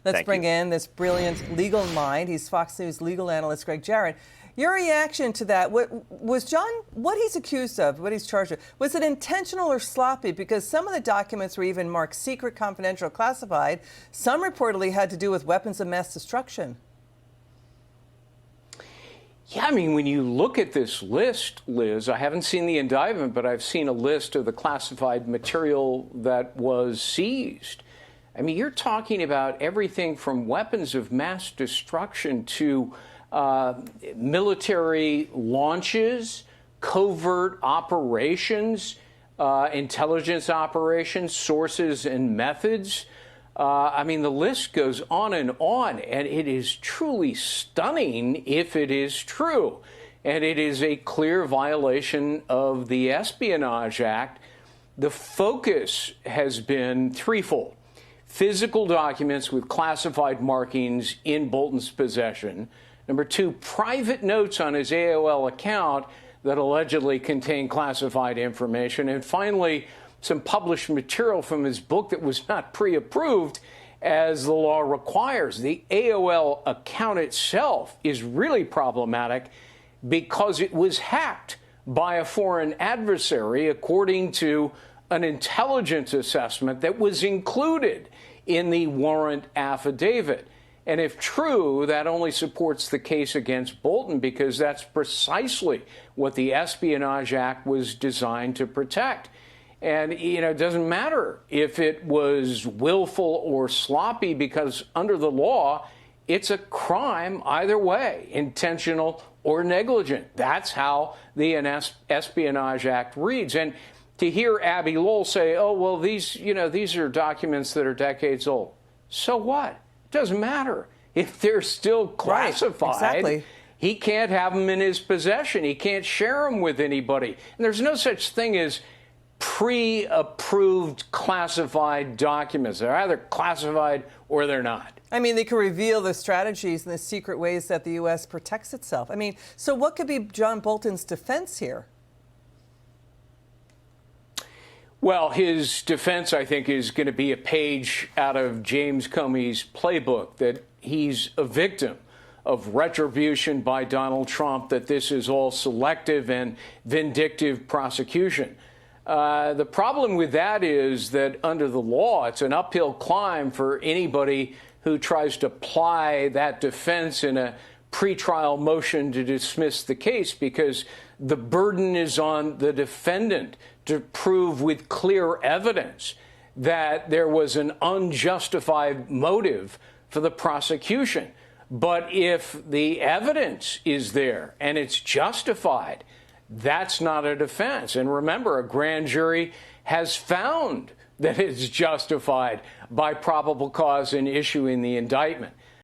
Let's bring in this brilliant legal mind. He's Fox News legal analyst Gregg Jarrett. Your reaction to that, what he's accused of, what he's charged with, was it intentional or sloppy? Because some of the documents were even marked secret, confidential, classified. Some reportedly had to do with weapons of mass destruction. Yeah, I mean, when you look at this list, Liz, I haven't seen the indictment, but I've seen a list of the classified material that was seized. I mean, you're talking about everything from weapons of mass destruction to military launches, covert operations, intelligence operations, sources and methods. I mean, the list goes on, and it is truly stunning if it is true. And it is a clear violation of the Espionage Act. The focus has been threefold. Physical documents with classified markings in Bolton's possession. Number two, private notes on his AOL account that allegedly contain classified information. And finally, some published material from his book that was not pre-approved as the law requires. The AOL account itself is really problematic because it was hacked by a foreign adversary, according to an intelligence assessment that was included in the warrant affidavit. And if true, that only supports the case against Bolton, because that's precisely what the Espionage Act was designed to protect. And, you know, it doesn't matter if it was willful or sloppy, because under the law, it's a crime either way, intentional or negligent. That's how the Espionage Act reads. And to hear Abby Lowell say, oh, well, these are documents that are decades old. So what? Doesn't matter. If they're still classified, right, exactly. He can't have them in his possession. He can't share them with anybody. And there's no such thing as pre-approved classified documents. They're either classified or they're not. I mean, they can reveal the strategies and the secret ways that the U.S. protects itself. I mean, so what could be John Bolton's defense here? Well, his defense, I think, is going to be a page out of James Comey's playbook, that he's a victim of retribution by Donald Trump, that this is all selective and vindictive prosecution. The problem with that is that under the law, it's an uphill climb for anybody who tries to apply that defense in a pretrial motion to dismiss the case, because the burden is on the defendant to prove with clear evidence that there was an unjustified motive for the prosecution. But if the evidence is there and it's justified, that's not a defense. And remember, a grand jury has found that it's justified by probable cause in issuing the indictment.